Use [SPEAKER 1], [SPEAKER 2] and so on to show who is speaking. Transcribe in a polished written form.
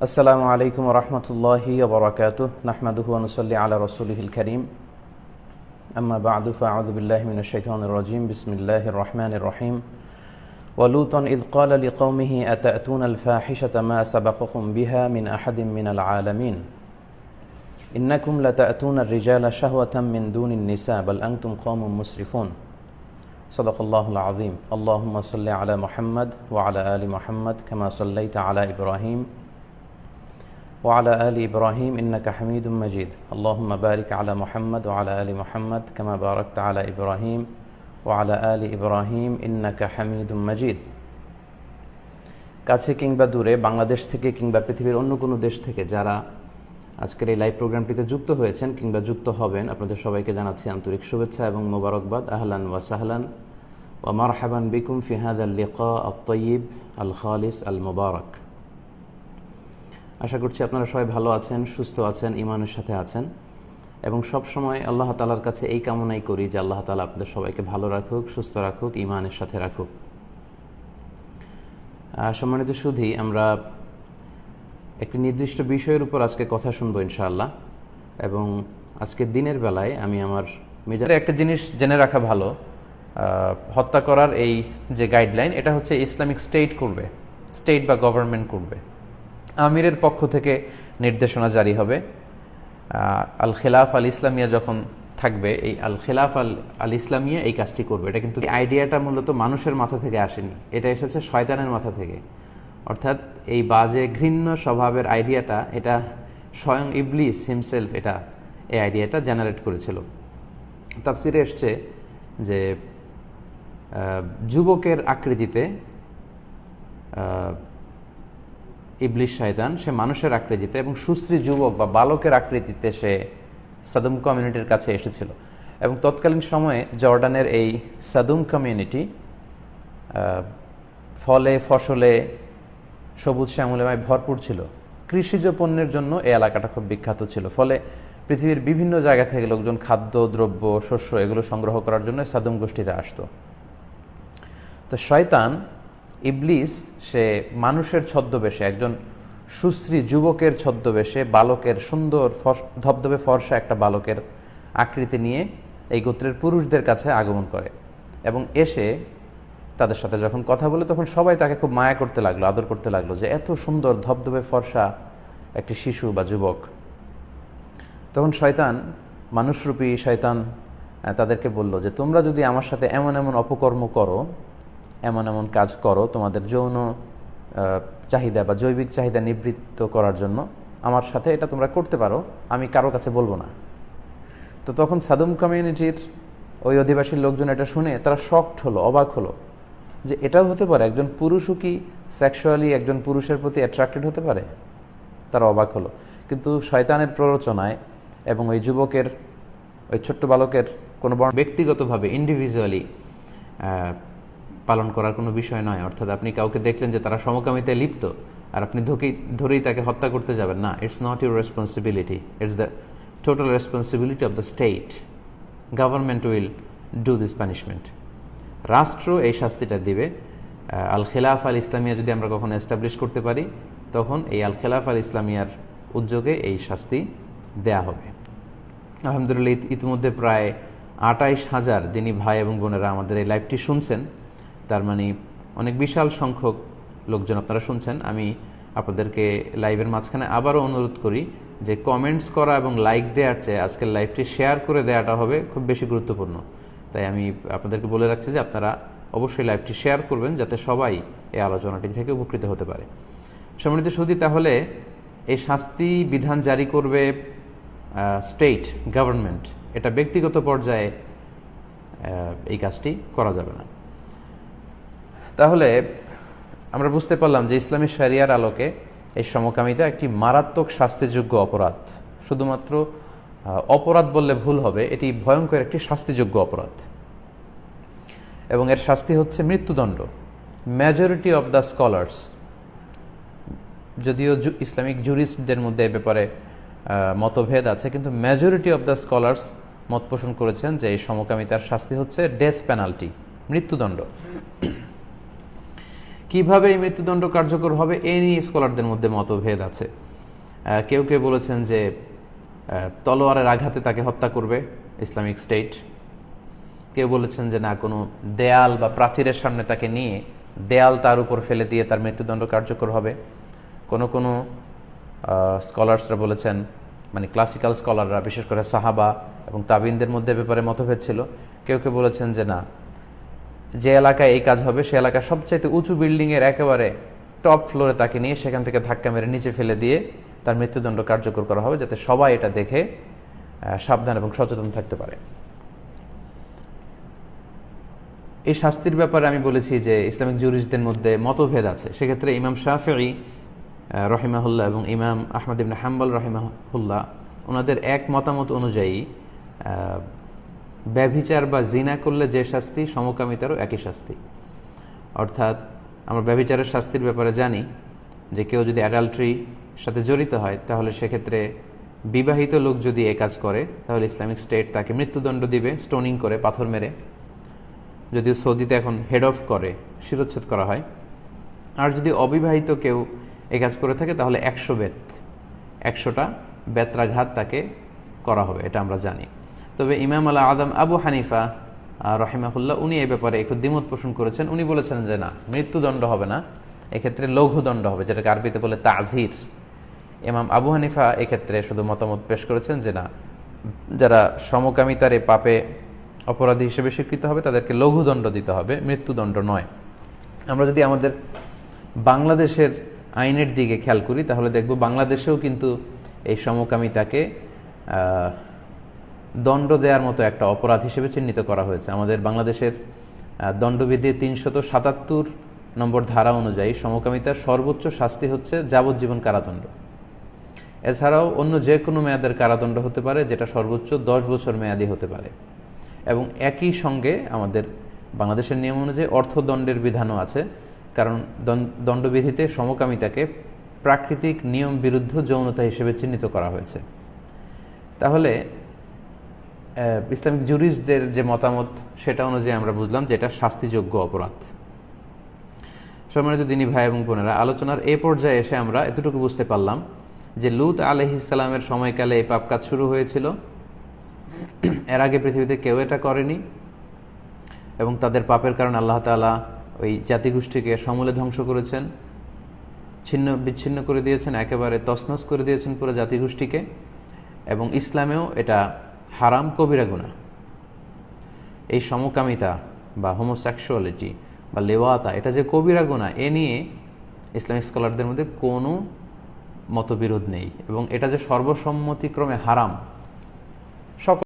[SPEAKER 1] আসসালামু আলাইকুম রহমতুল্লাহি ওবরাকাতুহ নাহমাদুহু ওয়া নুসাল্লি আলা রাসূলিহিল কারীম আম্মা বা'দু ফাআউযু বিল্লাহি মিনাশ শাইতানির রাজীম বিসমিল্লাহির রহমানির রহিম ওয়া লূতান ইয ক্বালা লিকওমিহি আতা'তুনাল ফাহিশাতা মা সাবাকাকুম বিহা মিন আহাদিন মিনাল আলামিন ইন্নাকুম লাতা'তুনার রিজালা শাহওয়াতাম মিন দুনিন নিসা বাল আনতুম কওমুম মুসরিফুন সাদাকাল্লাহুল আযীম আল্লাহুম্মা সাল্লি আলা মুহাম্মাদ ওয়া আলা আলি মুহাম্মাদ কামা সাল্লাইতা আলা ইব্রাহিম وعلى آل إبراهيم إنك حميد مجيد اللهم بارك على محمد وعلى آل محمد كما باركت على إبراهيم وعلى آل إبراهيم إنك حميد مجيد কাছে কিংবা দূরে বাংলাদেশ থেকে কিংবা পৃথিবীর অন্য কোনো দেশ থেকে যারা আজকের এই লাইভ প্রোগ্রামটিতে যুক্ত হয়েছেন কিংবা যুক্ত হবেন আপনাদের সবাইকে জানাচ্ছি আন্তরিক শুভেচ্ছা এবং মোবারকবাদ আহলান ওয়া সাহলান ওয়া মারহাবান বিকুম ফি হাযাল লিকা আত-তাইয়িব আল খালিস আল মুবারক। আশা করছি আপনারা সবাই ভালো আছেন, সুস্থ আছেন, ঈমানের সাথে আছেন এবং সব সময় আল্লাহ তাআলার কাছে এই কামনাই করি যে আল্লাহ তাআলা আপনাদের সবাইকে ভালো রাখুক, সুস্থ রাখুক, ঈমানের সাথে রাখুক। সম্মানিত সুধী, আমরা একটি নির্দিষ্ট বিষয়ের উপর আজকে কথা শুনবো ইনশাআল্লাহ। এবং আজকের দিনের বেলায় আমি আমার মেজারে একটা জিনিস জেনে রাখা ভালো, হত্যা করার এই যে গাইডলাইন, এটা হচ্ছে ইসলামিক স্টেট করবে, স্টেট বা গভর্নমেন্ট করবে। আমিরের পক্ষ থেকে নির্দেশনা জারি হবে। আল খিলাফ আল ইসলামিয়া যখন থাকবে, এই আল খিলাফ আল ইসলামিয়া এই কাজটি করবে। এটা কিন্তু আইডিয়াটা মূলত মানুষের মাথা থেকে আসেনি, এটা এসেছে শয়তানের মাথা থেকে। অর্থাৎ এই বাজে ঘৃণ্য স্বভাবের আইডিয়াটা, এটা স্বয়ং ইবলিস হিমসেলফ এই আইডিয়াটা জেনারেট করেছিল। তাফসিরে এসছে যে যুবকের আকৃতিতে ইবলিস শয়তান, সে মানুষের আকৃতিতে এবং সুশ্রী যুবক বা বালকের আকৃতিতে সে সাদুম কমিউনিটির কাছে এসেছিল। এবং তৎকালীন সময়ে জর্ডানের এই সাদুম কমিউনিটি ফলে ফসলে সবুজ শ্যামলেমায় ভরপুর ছিল। কৃষিজ পণ্যের জন্য এই এলাকাটা খুব বিখ্যাত ছিল। ফলে পৃথিবীর বিভিন্ন জায়গা থেকে লোকজন খাদ্য দ্রব্য শস্য এগুলো সংগ্রহ করার জন্য সাদুম গোষ্ঠীতে আসতো। তো শয়তান ইবলিস সে মানুষের ছদ্মবেশে, একজন সুশ্রী যুবকের ছদ্মবেশে, বালকের সুন্দর ধবধবে ফর্সা একটা বালকের আকৃতি নিয়ে এই গোত্রের পুরুষদের কাছে আগমন করে এবং এসে তাদের সাথে যখন কথা বলে তখন সবাই তাকে খুব মায়া করতে লাগলো, আদর করতে লাগলো যে এত সুন্দর ধবধবে ফর্সা একটি শিশু বা যুবক। তখন শয়তান, মানুষরূপী শয়তান তাদেরকে বলল যে তোমরা যদি আমার সাথে এমন এমন অপকর্ম করো, এমন এমন কাজ করো তোমাদের যৌন চাহিদা বা জৈবিক চাহিদা নিবৃত্ত করার জন্য, আমার সাথে এটা তোমরা করতে পারো, আমি কারো কাছে বলবো না। তো তখন সাদুম কমিউনিটির ওই অধিবাসীর লোকজন এটা শুনে তারা শকড হলো, অবাক হলো যে এটাও হতে পারে, একজন পুরুষও কি সেক্সুয়ালি একজন পুরুষের প্রতি অ্যাট্রাক্টেড হতে পারে। তারা অবাক হলো। কিন্তু শয়তানের প্ররোচনায় এবং ওই যুবকের, ওই ছোট্ট বালকের কোনো ব্যক্তিগতভাবে ইন্ডিভিজুয়ালি পালন করার কোনো বিষয় নয়। অর্থাৎ আপনি কাউকে দেখলেন যে তারা সমকামিতায় লিপ্ত আর আপনি ধরেই তাকে হত্যা করতে যাবেন না। It's not your responsibility, it's the total responsibility of the state. Government will do this punishment. রাষ্ট্র এই শাস্তিটা দিবে। আল খিলাফ আল ইসলামিয়া যদি আমরা কখনো এস্টাবলিশ করতে পারি, তখন এই আল খিলাফ আল ইসলামিয়ার উদ্যোগে এই শাস্তি দেয়া হবে। আলহামদুলিল্লাহ, ইতিমধ্যে প্রায় 28,000 দিনী ভাই এবং বোনেরা আমাদের এই লাইভটি শুনছেন। তার মানে অনেক বিশাল সংখ্যক লোকজন আপনারা শুনছেন। আমি আপনাদেরকে লাইভের মাঝখানে আবারও অনুরোধ করি যে কমেন্টস করা এবং লাইক দেওয়ার চেয়ে আজকের লাইভটি শেয়ার করে দেওয়াটা হবে খুব বেশি গুরুত্বপূর্ণ। তাই আমি আপনাদেরকে বলে রাখছি যে আপনারা অবশ্যই লাইভটি শেয়ার করবেন যাতে সবাই এই আলোচনাটি থেকে উপকৃত হতে পারে। সম্মানিত সুধী, তাহলে এই শাস্তি বিধান জারি করবে স্টেট গভর্নমেন্ট, এটা ব্যক্তিগত পর্যায়ে এই কাজটি করা যাবে না। তাহলে আমরা বুঝতে পারলাম যে ইসলামী শরিয়ার আলোকে এই সমকামিতা একটি মারাত্মক শাস্তিযোগ্য অপরাধ। শুধুমাত্র অপরাধ বললে ভুল হবে, এটি ভয়ঙ্কর একটি শাস্তিযোগ্য অপরাধ এবং এর শাস্তি হচ্ছে মৃত্যুদণ্ড। মেজরিটি অফ দ্য স্কলার্স, যদিও ইসলামিক জুরিস্টদের মধ্যে এ ব্যাপারে মতভেদ আছে, কিন্তু মেজরিটি অফ দ্য স্কলার্স মত পোষণ করেছেন যে এই সমকামিতার শাস্তি হচ্ছে ডেথ পেনাল্টি, মৃত্যুদণ্ড। কিভাবে এই মৃত্যুদণ্ড কার্যকর হবে এ নিয়ে স্কলারদের মধ্যে মতভেদ আছে। কেউ কেউ বলেছেন যে তলোয়ারের আঘাতে তাকে হত্যা করবে ইসলামিক স্টেট। কেউ বলেছেন যে না, কোনো দেয়াল বা প্রাচীরের সামনে তাকে নিয়ে দেয়াল তার উপর ফেলে দিয়ে তার মৃত্যুদণ্ড কার্যকর হবে। কোনো কোনো স্কলার্সরা বলেছেন, মানে ক্লাসিক্যাল স্কলাররা, বিশেষ করে সাহাবা এবং তাবিনদের মধ্যে ব্যাপারে মতভেদ ছিল। কেউ কেউ বলেছেন যে না, যে এলাকায় এই কাজ হবে সে এলাকার সবচাইতে উঁচু বিল্ডিংয়ের একেবারে টপ ফ্লোরে তাকে নিয়ে সেখান থেকে ধাক্কা মেরে নিচে ফেলে দিয়ে তার মৃত্যুদণ্ড কার্যকর করা হবে, যাতে সবাই এটা দেখে সাবধান এবং সচেতন থাকতে পারে। এই শাস্তির ব্যাপারে আমি বলেছি যে ইসলামিক জুরিস্টদের মধ্যে মতভেদ আছে। সেক্ষেত্রে ইমাম শাফিঈ রহিমাহুল্লাহ এবং ইমাম আহমদ ইবনে হাম্বল রহিমাহুল্লাহ, ওনাদের এক মতামত অনুযায়ী ব্যভিচার বা জিনা করলে যে শাস্তি, সমকামিতারও একই শাস্তি। অর্থাৎ আমরা ব্যভিচারের শাস্তির ব্যাপারে জানি যে কেউ যদি অ্যাডাল্ট্রির সাথে জড়িত হয় তাহলে সেক্ষেত্রে বিবাহিত লোক যদি এ কাজ করে তাহলে ইসলামিক স্টেট তাকে মৃত্যুদণ্ড দিবে, স্টোনিং করে, পাথর মেরে। যদিও সৌদিতে এখন হেড অফ করে শিরোচ্ছেদ করা হয়। আর যদি অবিবাহিত কেউ এ কাজ করে থাকে তাহলে 100টা বেত্রাঘাত তাকে করা হবে, এটা আমরা জানি। তবে ইমাম আল আদম আবু হানিফা রহিমাহুল্লাহ উনি এই ব্যাপারে একটু দ্বিমত পোষণ করেছেন। উনি বলেছেন যে না, মৃত্যুদণ্ড হবে না, এক্ষেত্রে লঘুদণ্ড হবে, যেটাকে আরবিতে বলে তাজির। ইমাম আবু হানিফা এক্ষেত্রে শুধু মতামত পেশ করেছেন যে না, যারা সমকামিতার এই পাপে অপরাধী হিসেবে স্বীকৃত হবে তাদেরকে লঘুদণ্ড দিতে হবে, মৃত্যুদণ্ড নয়। আমরা যদি আমাদের বাংলাদেশের আইনের দিকে খেয়াল করি তাহলে দেখব বাংলাদেশেও কিন্তু এই সমকামিতাকে দণ্ড দেওয়ার মতো একটা অপরাধ হিসেবে চিহ্নিত করা হয়েছে। আমাদের বাংলাদেশের দণ্ডবিধির 377 নম্বর ধারা অনুযায়ী সমকামিতার সর্বোচ্চ শাস্তি হচ্ছে যাবজ্জীবন কারাদণ্ড। এছাড়াও অন্য যে কোনো মেয়াদের কারাদণ্ড হতে পারে, যেটা সর্বোচ্চ 10 বছর মেয়াদি হতে পারে। এবং একই সঙ্গে আমাদের বাংলাদেশের নিয়ম অনুযায়ী অর্থদণ্ডের বিধানও আছে, কারণ দণ্ডবিধিতে সমকামিতাকে প্রাকৃতিক নিয়ম বিরুদ্ধ যৌনতা হিসেবে চিহ্নিত করা হয়েছে। তাহলে ইসলামিক জুরিস্টদের যে মতামত সেটা অনুযায়ী আমরা বুঝলাম যে এটা শাস্তিযোগ্য অপরাধ। সম্মানিত দিনী ভাই এবং বোনেরা, আলোচনার এই পর্যায়ে এসে আমরা এতটুকু বুঝতে পারলাম যে লূত আলাইহিস সালামের সময়কালে এই পাপ কাজ শুরু হয়েছিল। এর আগে পৃথিবীতে কেউ এটা করেনি এবং তাদের পাপের কারণে আল্লাহ তাআলা ওই জাতিগোষ্ঠীকে সমূলে ধ্বংস করেছেন, ছিন্ন বিচ্ছিন্ন করে দিয়েছেন, একেবারে তছনছ করে দিয়েছেন পুরো জাতিগোষ্ঠীকে। এবং ইসলামেও এটা হারাম, কবিরা গুনাহ। এই সমকামিতা বা হোমোসেক্সুয়ালিটি বা লেওয়াতা, এটা যে কবিরা গুনাহ, এ নিয়ে ইসলামিক স্কলারদের মধ্যে কোনো মতবিরোধ নেই। এবং এটা যে সর্বসম্মতিক্রমে হারাম, সকল